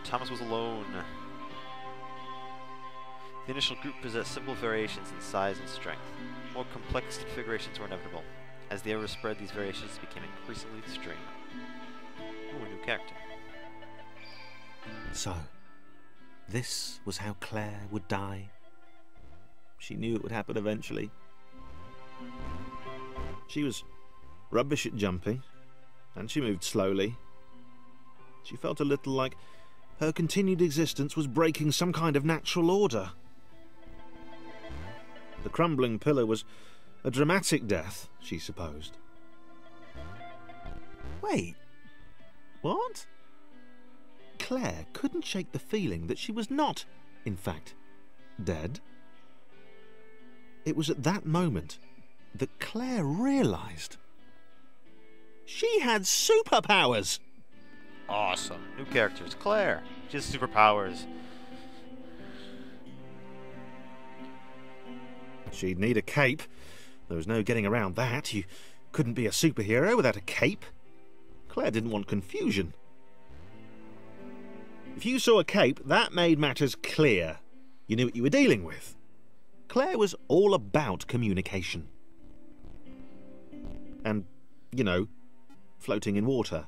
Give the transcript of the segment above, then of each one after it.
Thomas was alone. The initial group possessed simple variations in size and strength. More complex configurations were inevitable. As the era spread, these variations became increasingly extreme. Ooh, a new character. So, this was how Claire would die. She knew it would happen eventually. She was rubbish at jumping, and she moved slowly. She felt a little like her continued existence was breaking some kind of natural order. The crumbling pillar was a dramatic death, she supposed. Wait, what? Claire couldn't shake the feeling that she was not, in fact, dead. It was at that moment that Claire realised she had superpowers. Awesome. New characters. Claire. She has superpowers. She'd need a cape. There was no getting around that. You couldn't be a superhero without a cape. Claire didn't want confusion. If you saw a cape, that made matters clear. You knew what you were dealing with. Claire was all about communication. And, you know, floating in water,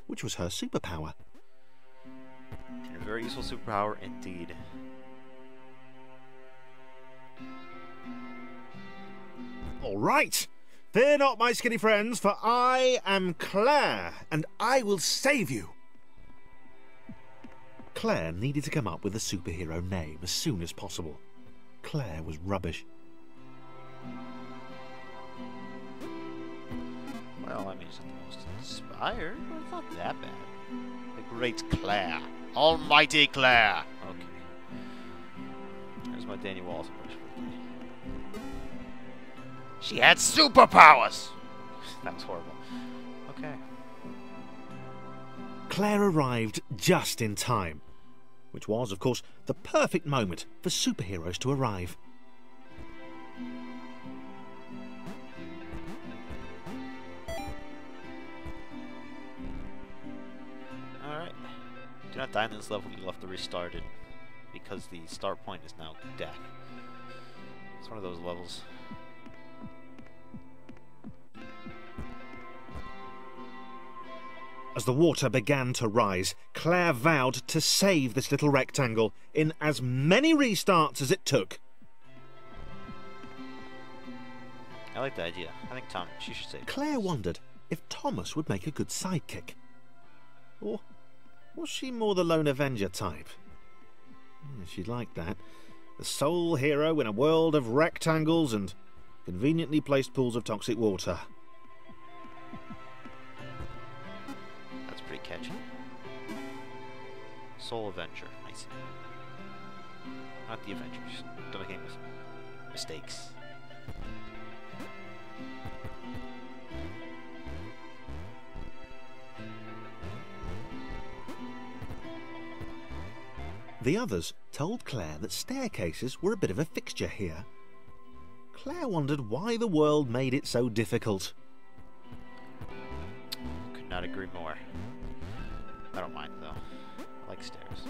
which was her superpower. A very useful superpower indeed. All right. Fear not, my skinny friends, for I am Claire, and I will save you. Claire needed to come up with a superhero name as soon as possible. Claire was rubbish. Well, I mean, it's not the most inspired, but it's not that bad. The great Claire. Almighty Claire. Okay. There's my Danny Wallace impression. She had superpowers! That was horrible. Okay. Claire arrived just in time, which was, of course, the perfect moment for superheroes to arrive. Alright. Do not die in this level, you'll have to restart it, because the start point is now death. It's one of those levels. As the water began to rise, Claire vowed to save this little rectangle in as many restarts as it took. I like the idea. I think she should save it. Claire wondered if Thomas would make a good sidekick. Or was she more the lone Avenger type? She'd like that. The sole hero in a world of rectangles and conveniently placed pools of toxic water. Pretty catchy. Soul Avenger. I see. Not the Avengers. Don't make any mistakes. The others told Claire that staircases were a bit of a fixture here. Claire wondered why the world made it so difficult. Could not agree more. I don't mind, though. I like stairs.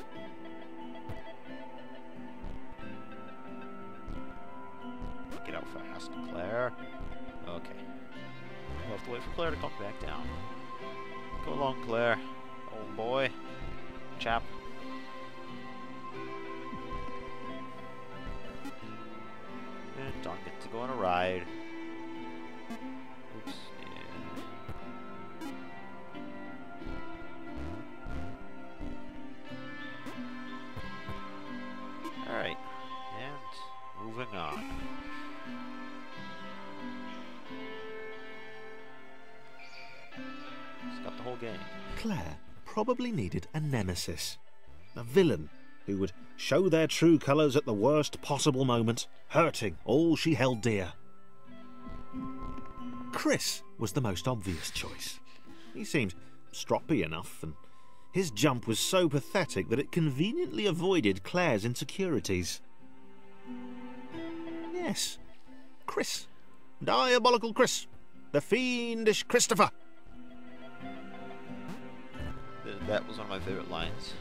Get out fast, Claire. Okay. We'll have to wait for Claire to come back down. Go along, Claire. Old boy. Chap. And don't get to go on a ride. Oops. Alright, and moving on. It's got the whole game. Claire probably needed a nemesis, a villain who would show their true colours at the worst possible moment, hurting all she held dear. Chris was the most obvious choice. He seemed stroppy enough, and his jump was so pathetic that it conveniently avoided Claire's insecurities. Yes, Chris. Diabolical Chris. The fiendish Christopher. That was one of my favorite lines.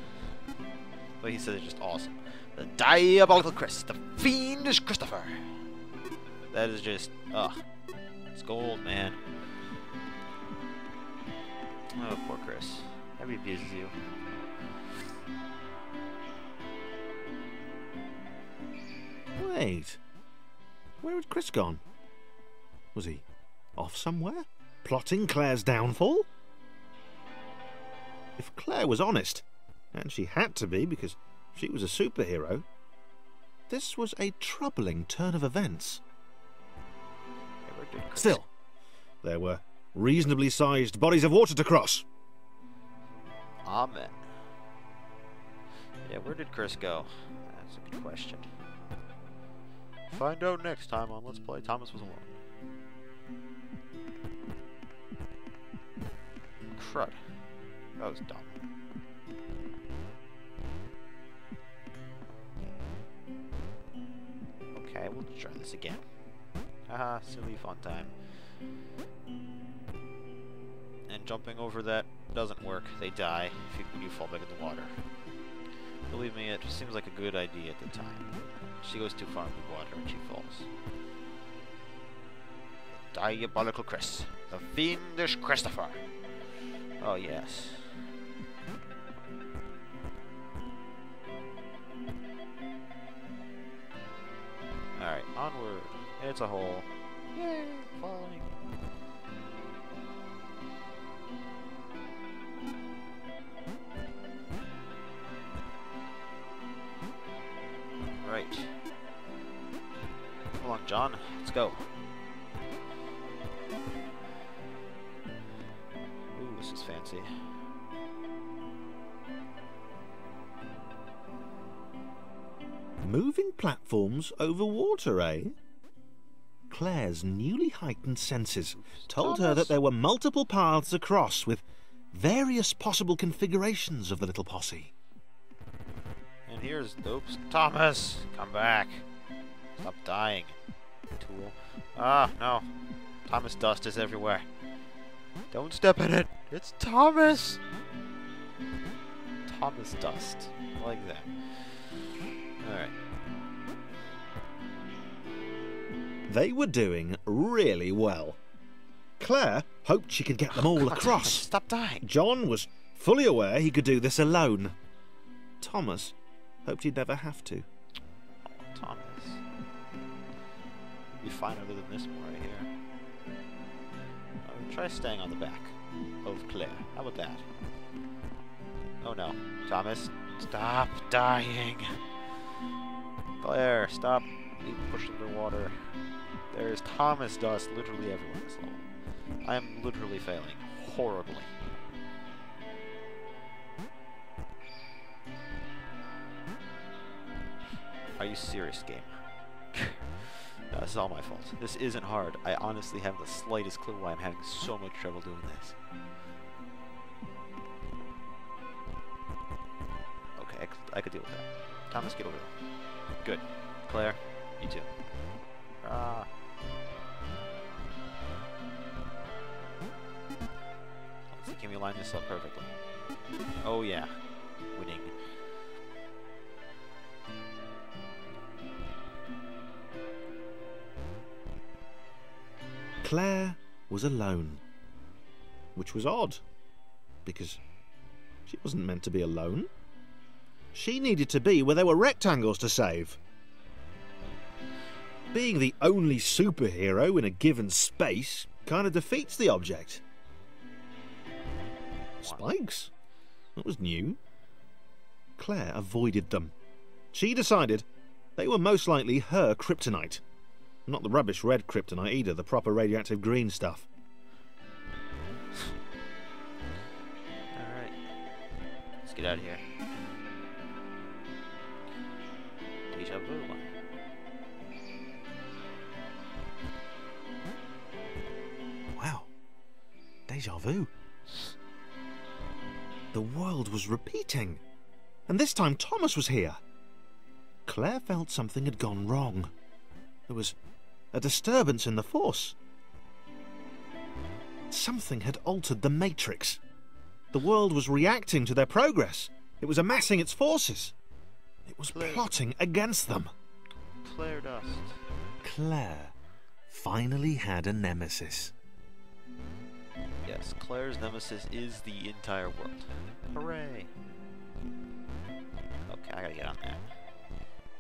But he said it's just awesome. The Diabolical Chris, the Fiendish Christopher. That is just, it's gold, man. Oh, poor Chris. He abuses you. Wait. Where had Chris gone? Was he off somewhere? Plotting Claire's downfall? If Claire was honest, and she had to be because she was a superhero, this was a troubling turn of events. Still, there were reasonably sized bodies of water to cross. Amen. Yeah, where did Chris go? That's a good question. Find out next time on Let's Play Thomas Was Alone. Crud. That was dumb. Okay, we'll try this again. Haha, silly fun time. And jumping over that doesn't work. They die when you fall back in the water. Believe me, it seems like a good idea at the time. She goes too far in the water when she falls. The Diabolical Chris. The Fiendish Christopher. Oh, yes. Alright, onward. It's a hole. Yay, falling. Right. Come along, John. Let's go. Ooh, this is fancy. Moving platforms over water, eh? Claire's newly heightened senses told her that there were multiple paths across with various possible configurations of the little posse. And here's, oops, Thomas! Come back. Stop dying, tool. Ah, no. Thomas dust is everywhere. Don't step in it! It's Thomas! Thomas dust. Like that. Alright. They were doing really well. Claire hoped she could get them all across. Stop dying! John was fully aware he could do this alone. Thomas hoped he'd never have to. Oh, Thomas. You'd be fine other than this one right here. Try staying on the back of Claire. How about that? Oh no. Thomas, stop dying! Claire, stop being pushed underwater. There's Thomas dust literally everywhere in this level. I am literally failing horribly. Are you serious, game? No, this is all my fault. This isn't hard. I honestly have the slightest clue why I'm having so much trouble doing this. Okay, I could deal with that. Thomas, get over there. Good. Claire, you too. Ah. Let's see, can we line this up perfectly? Oh yeah. Winning. Claire was alone, which was odd, because she wasn't meant to be alone. She needed to be where there were rectangles to save. Being the only superhero in a given space kind of defeats the object. Spikes? That was new. Claire avoided them. She decided they were most likely her kryptonite. Not the rubbish red kryptonite either, the proper radioactive green stuff. Alright. Let's get out of here. Deja vu. Wow. Deja vu. The world was repeating. And this time Thomas was here. Claire felt something had gone wrong. There was a disturbance in the force. Something had altered the Matrix. The world was reacting to their progress. It was amassing its forces. It was Claire. plotting against them. Claire Dust. Claire finally had a nemesis. Yes, Claire's nemesis is the entire world. Hooray! Okay, I gotta get on that.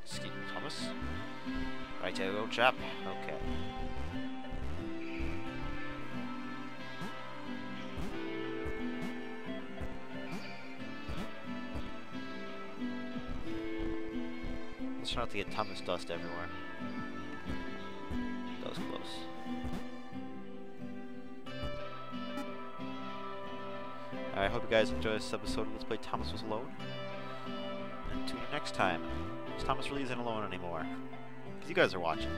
Excuse me, Thomas. Righto, old chap. Okay. Let's try not to get Thomas Dust everywhere. That was close. I hope you guys enjoy this episode of Let's Play Thomas Was Alone. And tune in next time. Because Thomas really isn't alone anymore. Because you guys are watching.